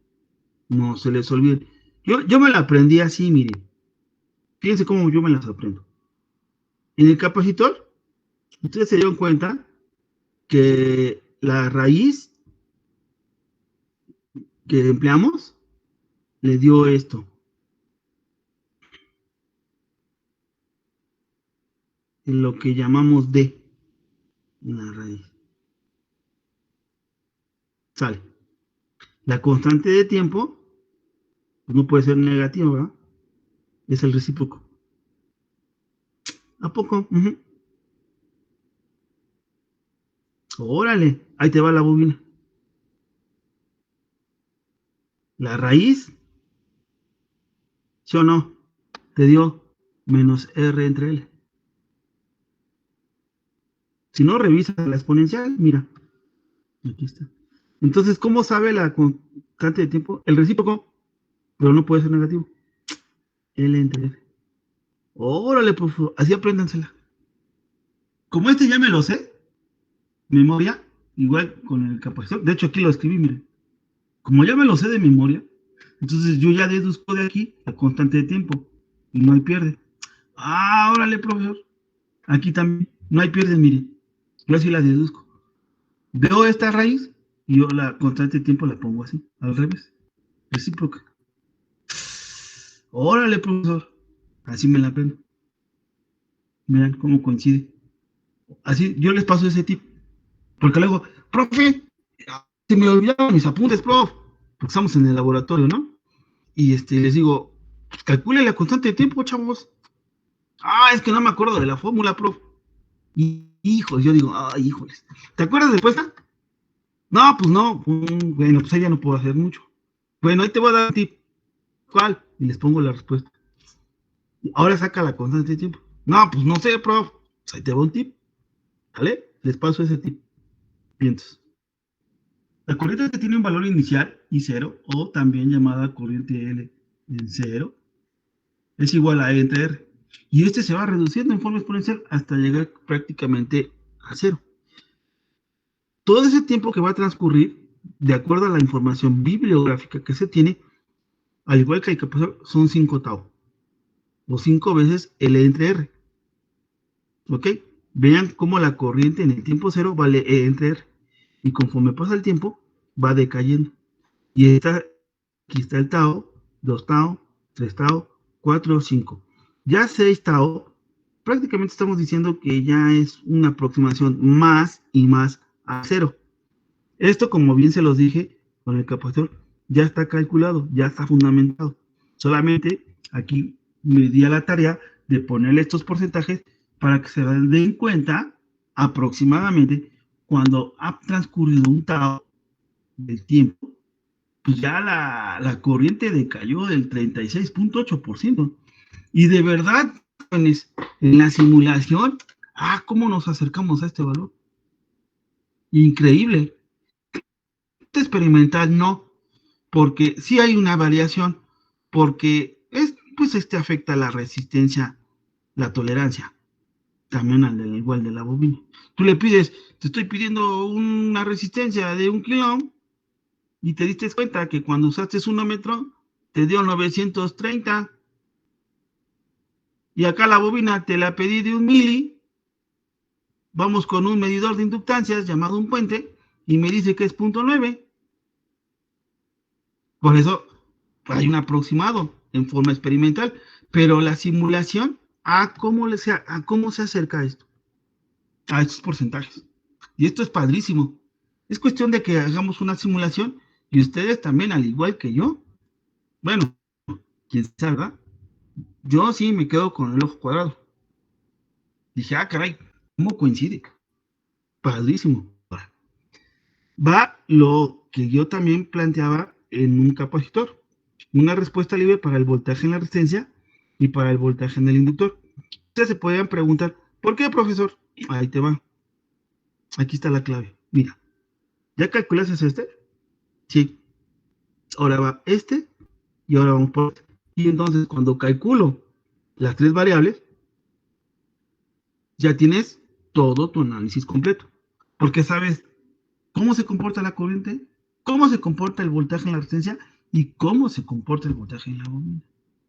No se les olvide. Yo me la aprendí así, miren. Fíjense cómo yo me las aprendo. En el capacitor, ustedes se dieron cuenta que la raíz que empleamos le dio esto. En lo que llamamos D en la raíz. Sale. La constante de tiempo pues no puede ser negativa, ¿verdad? Es el recíproco. ¿A poco? Órale, ahí te va la bobina. La raíz, ¿sí o no? Te dio menos R entre L. Si no, revisa la exponencial, mira. Aquí está. Entonces, ¿cómo sabe la constante de tiempo? El recíproco, pero no puede ser negativo. L entre R. Órale, por favor, así apréndansela. Como este ya me lo sé, memoria, igual con el capacitor. De hecho, aquí lo escribí, miren. Como ya me lo sé de memoria, entonces yo ya deduzco de aquí la constante de tiempo. Y no hay pierde. Ah, órale, profesor. Aquí también. No hay pierde, miren. Yo así la deduzco. Veo esta raíz y yo la constante de tiempo la pongo así, al revés. Recíproca. Órale, profesor. Así me la aprendo. Miren cómo coincide. Así yo les paso ese tip. Porque luego, profe, se me olvidaron mis apuntes, prof. Porque estamos en el laboratorio, ¿no? Y les digo, pues calcule la constante de tiempo, chavos. Ah, es que no me acuerdo de la fórmula, prof. Y hijos, yo digo, ay, híjoles. ¿Te acuerdas de respuesta? No, pues no. Bueno, pues ahí ya no puedo hacer mucho. Bueno, ahí te voy a dar un tip. ¿Cuál? Y les pongo la respuesta. Ahora saca la constante de tiempo. No, pues no sé, prof. Pues ahí te va un tip. ¿Vale? Les paso ese tip. Vientos. La corriente tiene un valor inicial y cero, o también llamada corriente L en cero, es igual a E entre R. Y se va reduciendo en forma exponencial hasta llegar prácticamente a cero. Todo ese tiempo que va a transcurrir, de acuerdo a la información bibliográfica que se tiene, al igual que el capacitor, son 5 tau, o 5 veces L entre R. ¿Ok? Vean cómo la corriente en el tiempo cero vale E entre R. Y conforme pasa el tiempo, va decayendo. Y aquí está el tau, 2 tau, 3 tau, 4, 5. Ya 6 tau, prácticamente estamos diciendo que ya es una aproximación más y más a cero. Esto, como bien se los dije con el capacitor, ya está calculado, ya está fundamentado. Solamente aquí me di a la tarea de ponerle estos porcentajes para que se den cuenta aproximadamente cuando ha transcurrido un tau del tiempo, pues ya la corriente decayó del 36.8%. Y de verdad, jóvenes, en la simulación, ¿cómo nos acercamos a este valor? Increíble. Experimental no, porque sí hay una variación, porque pues afecta la resistencia, la tolerancia, también al igual de la bobina. Tú le pides, te estoy pidiendo una resistencia de 1 kilo y te diste cuenta que cuando usaste 1 metro te dio 930 y acá la bobina te la pedí de 1 mili, vamos con un medidor de inductancias llamado un puente y me dice que es 0.9. Por eso hay un aproximado en forma experimental, pero la simulación, ¿cómo se acerca a esto? A estos porcentajes. Y esto es padrísimo. Es cuestión de que hagamos una simulación y ustedes también, al igual que yo. Bueno, quién sabe, ¿verdad? Yo sí me quedo con el ojo cuadrado. Dije, caray, ¿cómo coincide? Padrísimo. Va lo que yo también planteaba en un capacitor. Una respuesta libre para el voltaje en la resistencia y para el voltaje en el inductor. Ustedes se podrían preguntar, ¿por qué, profesor? Ahí te va. Aquí está la clave. Mira, ¿ya calculaste este? Sí. Ahora va este y ahora vamos por este. Y entonces, cuando calculo las tres variables, ya tienes todo tu análisis completo. Porque sabes cómo se comporta la corriente, cómo se comporta el voltaje en la resistencia y cómo se comporta el voltaje en la bobina.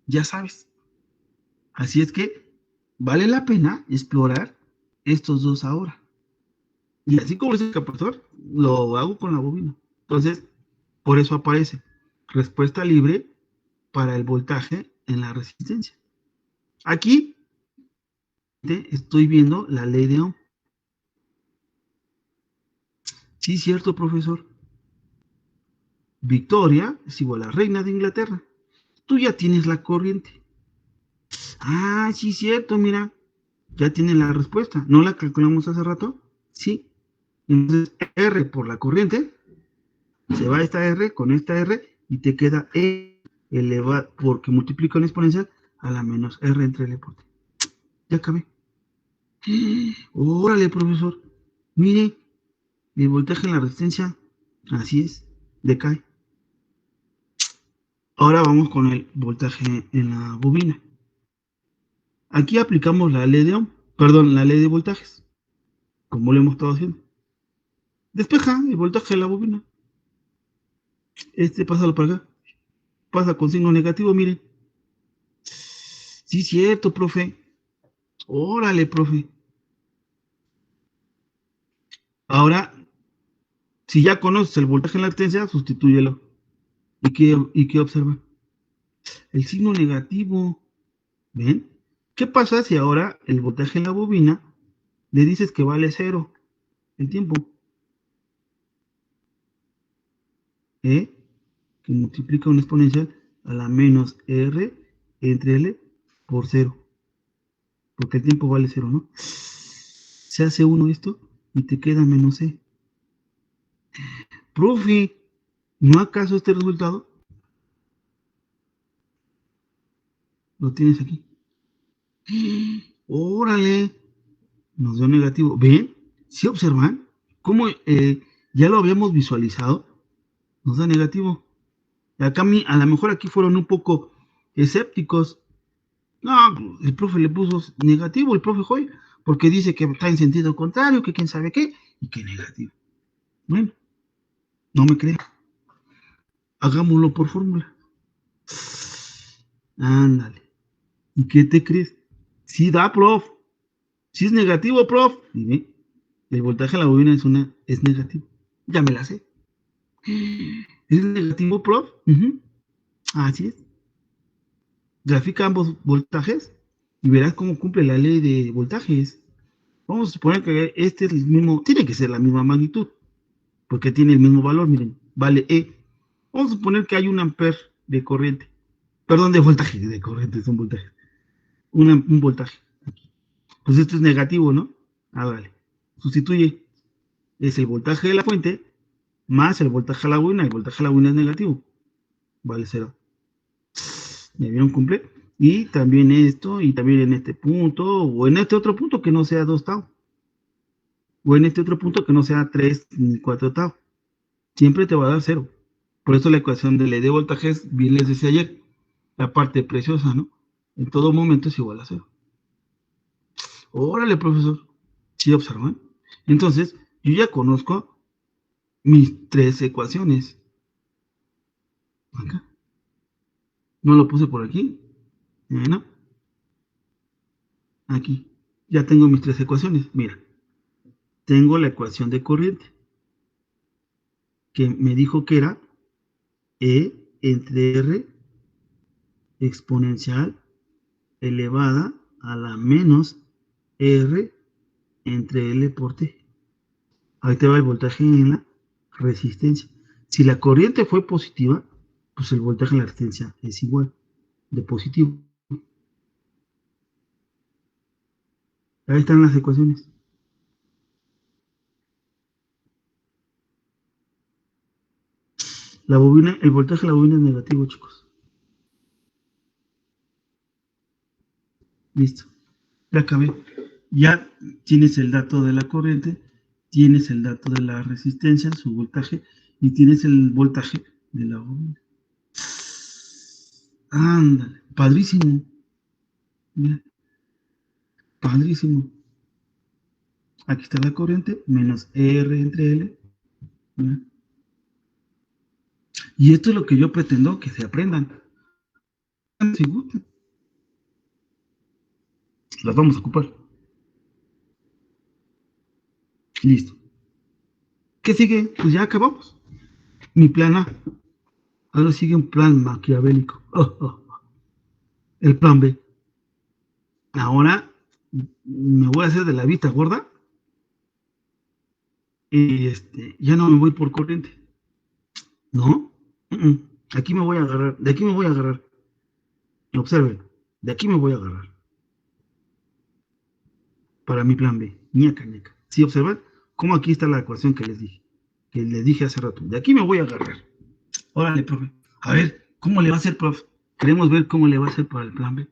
Ya sabes. Así es que vale la pena explorar estos dos ahora. Y así como es el capacitador, lo hago con la bobina. Entonces, por eso aparece respuesta libre para el voltaje en la resistencia. Aquí estoy viendo la ley de Ohm. Sí, cierto, profesor. Victoria es igual a reina de Inglaterra. Tú ya tienes la corriente. Ah, sí, cierto, mira. Ya tienes la respuesta. ¿No la calculamos hace rato? Sí. Entonces, R por la corriente, se va esta R con esta R y te queda E elevado, porque multiplico en exponencial a la menos R entre L por T. Ya acabé. Órale, profesor. Mire, el voltaje en la resistencia, así es, decae. Ahora vamos con el voltaje en la bobina. Aquí aplicamos la ley de Ohm, perdón, la ley de voltajes, como lo hemos estado haciendo. Despeja el voltaje de la bobina. Pásalo para acá. Pasa con signo negativo, miren. Sí, cierto, profe. Órale, profe. Ahora, si ya conoces el voltaje en la resistencia, sustitúyelo. ¿Y qué observa? El signo negativo. ¿Ven? ¿Qué pasa si ahora el voltaje en la bobina le dices que vale cero el tiempo? ¿Eh? Que multiplica una exponencial a la menos R entre L por cero. Porque el tiempo vale cero, ¿no? Se hace uno esto y te queda menos C. Profe, ¿no acaso este resultado lo tienes aquí? Órale, nos dio negativo. ¿Ven? ¿Sí observan? ¿Cómo ya lo habíamos visualizado? Nos da negativo. Acá a lo mejor aquí fueron un poco escépticos. No, el profe le puso negativo, el profe Joy, porque dice que está en sentido contrario, que quién sabe qué, y que negativo. Bueno, no me creen. Hagámoslo por fórmula. Ándale. ¿Y qué te crees? Sí da, prof. Sí es negativo, prof. Y ve, el voltaje de la bobina es negativo. Ya me la sé. ¿Es negativo, prof? Así es. Grafica ambos voltajes y verás cómo cumple la ley de voltajes. Vamos a suponer que este es el mismo, tiene que ser la misma magnitud, porque tiene el mismo valor, miren, vale E. Vamos a suponer que hay un amper de corriente, perdón, de voltaje, de corriente, son voltajes, un voltaje. Pues esto es negativo, ¿no? Ah, vale. Sustituye, es el voltaje de la fuente más el voltaje a la bobina, el voltaje a la bobina es negativo, vale cero. ¿Me vieron cumple? Y también esto, y también en este punto, o en este otro punto que no sea 2 tau, o en este otro punto que no sea 3 ni 4 tau. Siempre te va a dar cero. Por eso la ecuación de ley de voltajes, bien les decía ayer, la parte preciosa, ¿no? En todo momento es igual a cero. Órale, profesor. ¿Sí observan? Entonces, yo ya conozco mis tres ecuaciones. Acá. No lo puse por aquí. Bueno, aquí. Ya tengo mis tres ecuaciones. Mira, tengo la ecuación de corriente, que me dijo que era E entre R exponencial elevada a la menos R entre L por T. Ahí te va el voltaje en la resistencia. Si la corriente fue positiva, pues el voltaje en la resistencia es igual de positivo. Ahí están las ecuaciones. La bobina, el voltaje de la bobina es negativo, chicos. Listo. Ya acabé. Ya tienes el dato de la corriente, tienes el dato de la resistencia, su voltaje, y tienes el voltaje de la bobina. Ándale, padrísimo. Mira, padrísimo. Aquí está la corriente, menos R entre L. ¿Ya? Y esto es lo que yo pretendo que se aprendan. Si gustan, las vamos a ocupar. Listo. ¿Qué sigue? Pues ya acabamos. Mi plan A. Ahora sigue un plan maquiavélico. El plan B. Ahora me voy a hacer de la vista gorda y ya no me voy por corriente. ¿No? Aquí me voy a agarrar. De aquí me voy a agarrar. Observen. De aquí me voy a agarrar. Para mi plan B. Ñaca, ñaca. ¿Sí observan? Como aquí está la ecuación que les dije. Que les dije hace rato. De aquí me voy a agarrar. Órale, profe. A ver, ¿cómo le va a hacer, profe? Queremos ver cómo le va a hacer para el plan B.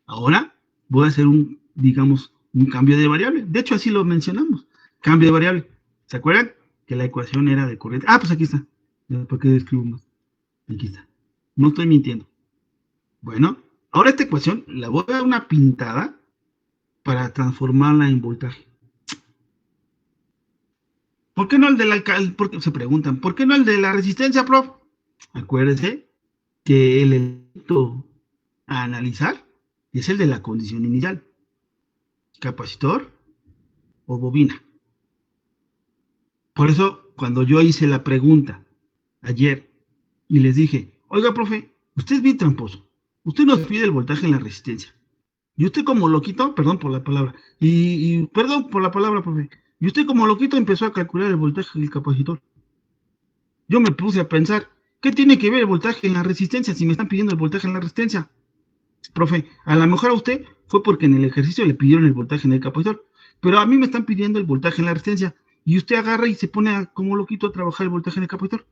Ahora voy a hacer digamos, un cambio de variable. De hecho, así lo mencionamos. Cambio de variable. ¿Se acuerdan? Que la ecuación era de corriente. Ah, pues aquí está. ¿Por qué escribo más? Aquí está. No estoy mintiendo. Bueno, ahora esta ecuación la voy a dar una pintada para transformarla en voltaje. ¿Por qué no el del alcalde? Porque se preguntan, ¿por qué no el de la resistencia, prof? Acuérdense que el elemento a analizar es el de la condición inicial. Capacitor o bobina. Por eso, cuando yo hice la pregunta ayer y les dije, oiga, profe, usted es bien tramposo. Usted nos pide el voltaje en la resistencia. Y usted como loquito, perdón por la palabra, perdón por la palabra, profe, y usted como loquito empezó a calcular el voltaje del capacitor. Yo me puse a pensar, ¿qué tiene que ver el voltaje en la resistencia si me están pidiendo el voltaje en la resistencia? Profe, a lo mejor a usted fue porque en el ejercicio le pidieron el voltaje en el capacitor, pero a mí me están pidiendo el voltaje en la resistencia y usted agarra y se pone como loquito a trabajar el voltaje en el capacitor.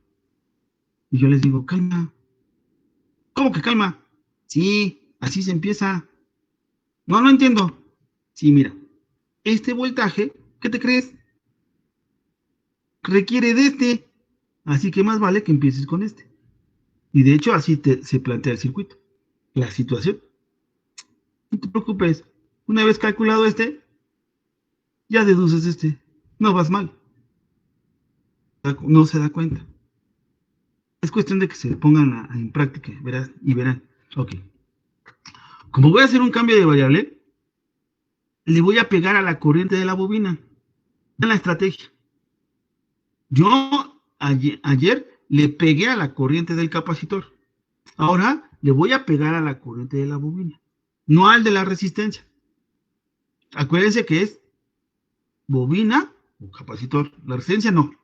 Y yo les digo, calma. ¿Cómo que calma? Sí, así se empieza. No, no entiendo. Sí, mira, este voltaje, ¿qué te crees? Requiere de este. Así que más vale que empieces con este. Y de hecho así se plantea el circuito. La situación. No te preocupes. Una vez calculado este, ya deduces este. No vas mal. No se da cuenta. Es cuestión de que se pongan en práctica, verás, y verán. Ok. Como voy a hacer un cambio de variable, le voy a pegar a la corriente de la bobina. En la estrategia. Yo ayer le pegué a la corriente del capacitor. Ahora le voy a pegar a la corriente de la bobina. No al de la resistencia. Acuérdense que es bobina o capacitor. La resistencia no.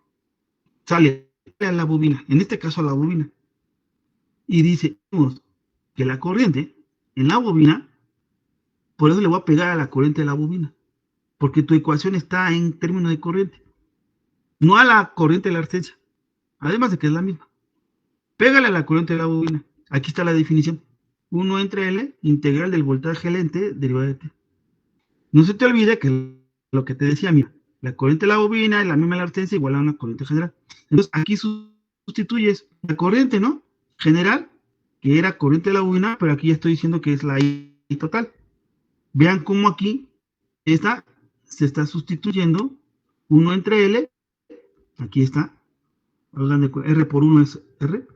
Sale a la bobina. En este caso a la bobina. Y dice que la corriente en la bobina, por eso le voy a pegar a la corriente de la bobina. Porque tu ecuación está en términos de corriente. No a la corriente de la resistencia. Además de que es la misma. Pégale a la corriente de la bobina. Aquí está la definición. 1 entre L, integral del voltaje lente, derivada de T. No se te olvide que lo que te decía, mira, la corriente de la bobina es la misma de la resistencia igual a una corriente general. Entonces, aquí sustituyes la corriente, ¿no? General, que era corriente de la bobina, pero aquí ya estoy diciendo que es la I total. Vean cómo aquí esta se está sustituyendo 1 entre L, aquí está, R por 1 es R,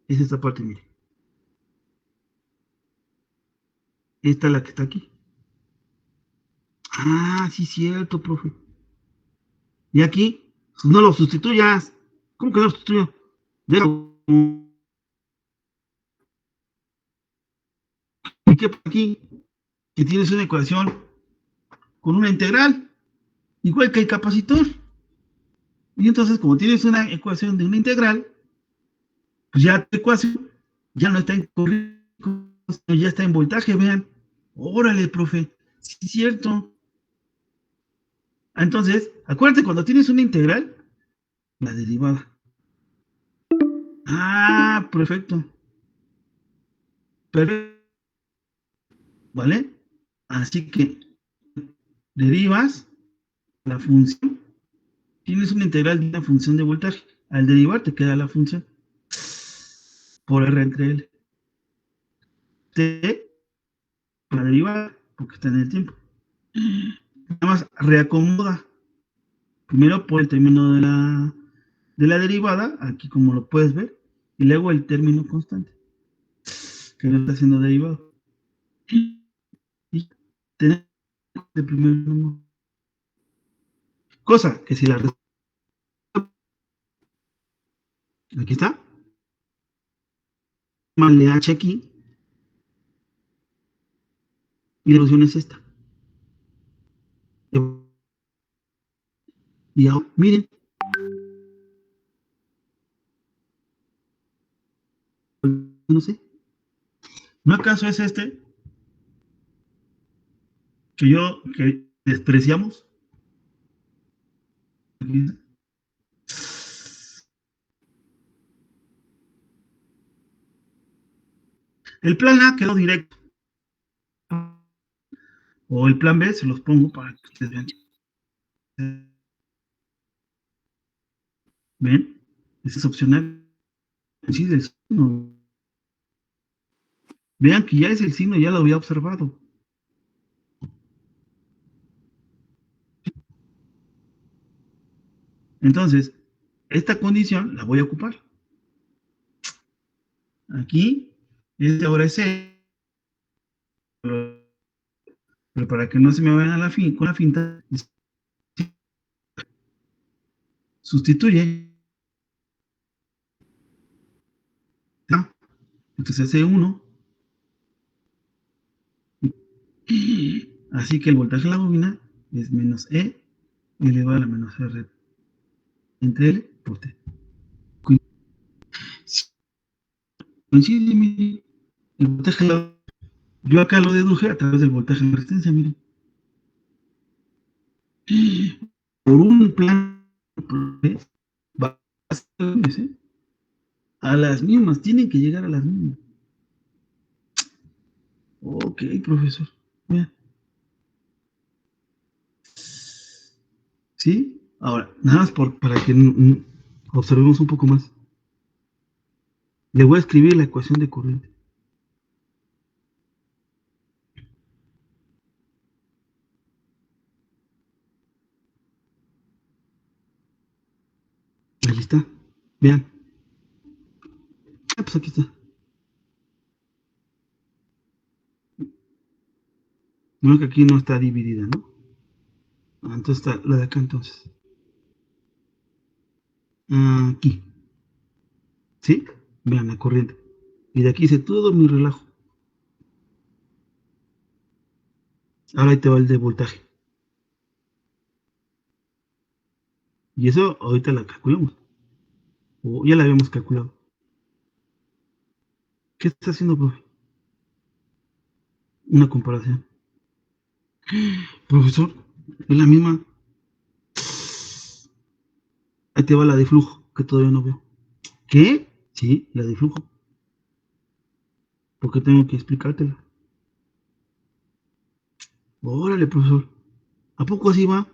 es esta parte, mire. Esta es la que está aquí. Ah, sí, cierto, profe. Y aquí, pues no lo sustituyas. ¿Cómo que no lo sustituyo? Déjalo. ¿Y qué pasa aquí? Que tienes una ecuación con una integral, igual que el capacitor. Y entonces, como tienes una ecuación de una integral, pues ya tu ecuación ya no está en corriente, ya está en voltaje, vean. Órale, profe. Sí, es cierto. Entonces, acuérdate, cuando tienes una integral, la derivada. Ah, perfecto. Perfecto. ¿Vale? Así que derivas la función, tienes una integral de una función de voltaje. Al derivar te queda la función por R entre L. T para derivar, porque está en el tiempo. Nada más reacomoda. Primero por el término de la derivada, aquí como lo puedes ver, y luego el término constante, que no está siendo derivado. Y tenemos el primer número. Cosa que si la... Aquí está. Mal H aquí. Y la solución es esta. Y ahora, miren. No sé. ¿No acaso es este que despreciamos? El plan A quedó directo. O el plan B se los pongo para que ustedes vean. ¿Ven? Ese es opcional. Sí, del signo. Vean que ya es el signo, ya lo había observado. Entonces, esta condición la voy a ocupar. Aquí, este ahora es E. Pero para que no se me vayan a la con la finta, sustituye. ¿No? Entonces C1. Así que el voltaje de la bobina es menos E elevado a la menos R entre L por T. Coincide, miren, el voltaje de la... Yo acá lo deduje a través del voltaje de la resistencia, miren. Por un plan a las mismas, tienen que llegar a las mismas. Ok, profesor. Bien. ¿Sí? Ahora, nada más para que observemos un poco más. Le voy a escribir la ecuación de corriente. Ahí está. Vean. Ah, pues aquí está. No, que aquí no está dividida, ¿no? Ah, entonces está la de acá entonces. Aquí. ¿Sí? Vean la corriente. Y de aquí hice todo mi relajo. Ahora ahí te va el de voltaje. Y eso ahorita la calculamos. O ya la habíamos calculado. ¿Qué está haciendo, profe? Una comparación. Profesor, es la misma. Ahí te va la de flujo, que todavía no veo. ¿Qué? Sí, la de flujo. ¿Por qué tengo que explicártela? Órale, profesor. ¿A poco así va?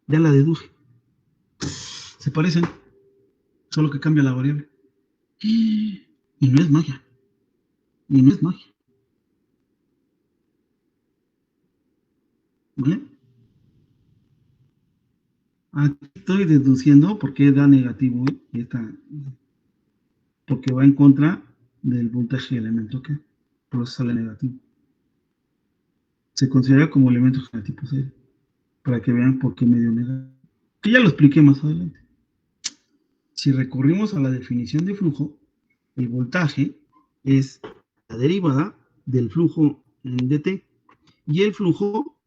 Ya la deduje. Se parecen, solo que cambia la variable. Y no es magia. Y no es magia. ¿Vale? Aquí estoy deduciendo por qué da negativo, ¿eh? Y esta, porque va en contra del voltaje del elemento que por eso sale negativo. Se considera como elemento genetipo cero, para que vean por qué medio negativo. Que ya lo expliqué más adelante. Si recurrimos a la definición de flujo, el voltaje es la derivada del flujo de T. Y el flujo,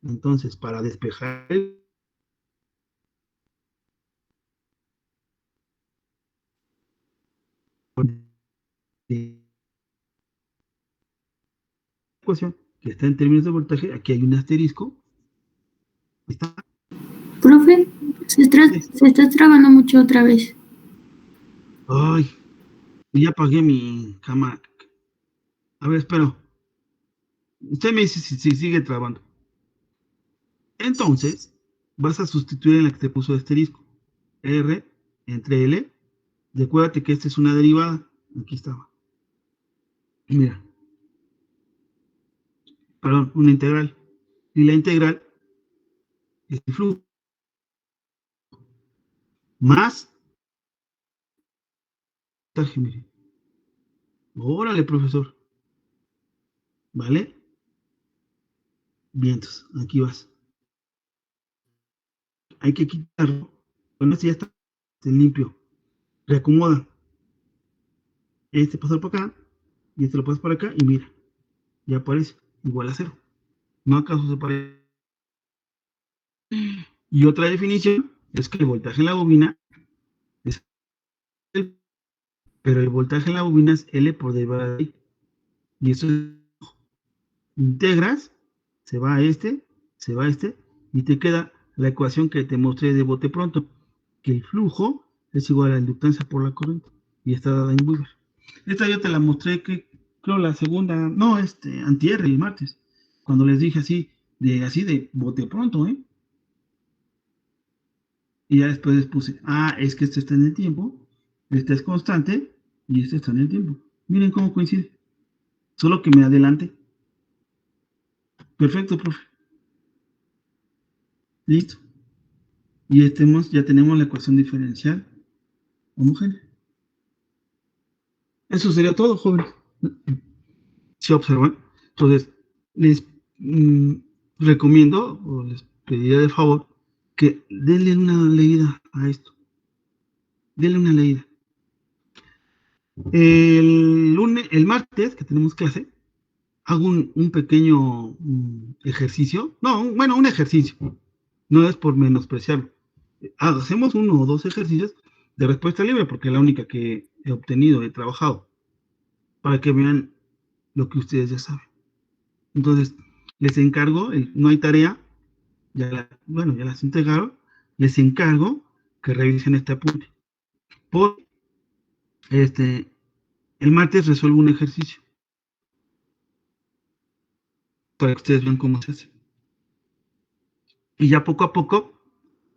entonces, para despejar la ecuación, que está en términos de voltaje, aquí hay un asterisco. ¿Está? Profe, se está trabando mucho otra vez. Ay, ya apagué mi cámara. A ver, espero. Usted me dice si sigue trabando. Entonces, vas a sustituir en la que te puso asterisco. R entre L. Y acuérdate que esta es una derivada. Aquí estaba. Mira, perdón, una integral. Y la integral es el flujo, más voltaje, mire. Órale, profesor. ¿Vale? Vientos, aquí vas. Hay que quitarlo. Bueno, este ya está limpio. Reacomoda. Este pasar por acá y este lo pasas por acá y mira, ya aparece igual a 0. No acaso se parece. Y otra definición es que el voltaje en la bobina es L, pero el voltaje en la bobina es L por derivada de I. Y eso es, integras, se va a este, y te queda la ecuación que te mostré de bote pronto, que el flujo es igual a la inductancia por la corriente, y está dada en Weber. Esta yo te la mostré, que creo la segunda, no, antier, el martes, cuando les dije así de bote pronto, ¿eh? Y ya después les puse, es que este está en el tiempo, este es constante, y este está en el tiempo. Miren cómo coincide. Solo que me adelante. Perfecto, profe. Listo. Y ya tenemos la ecuación diferencial homogénea. Eso sería todo, jóvenes. Si observan. Entonces, les recomiendo, o les pediría de favor, que denle una leída a esto. Denle una leída. El martes, que tenemos clase, hago un pequeño ejercicio. No, bueno, un ejercicio. No es por menospreciarlo. Hacemos 1 o 2 ejercicios de respuesta libre, porque es la única que he obtenido, he trabajado, para que vean lo que ustedes ya saben. Entonces, les encargo, no hay tarea, ya las entregaron, les encargo que revisen este apunte. El martes resuelvo un ejercicio para que ustedes vean cómo se hace. Y ya poco a poco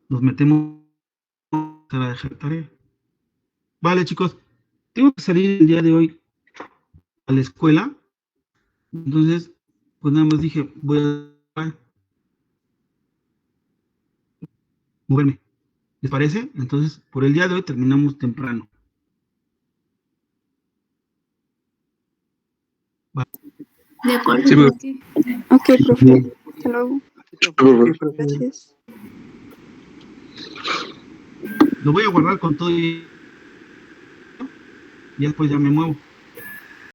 nos metemos a la dejar tarea. Vale, chicos, tengo que salir el día de hoy a la escuela, entonces, pues nada más dije, voy a moverme. ¿Les parece? Entonces, por el día de hoy terminamos temprano. De acuerdo. Sí, Ok, profe. Hasta luego. Gracias. Lo voy a guardar con todo y después ya me muevo.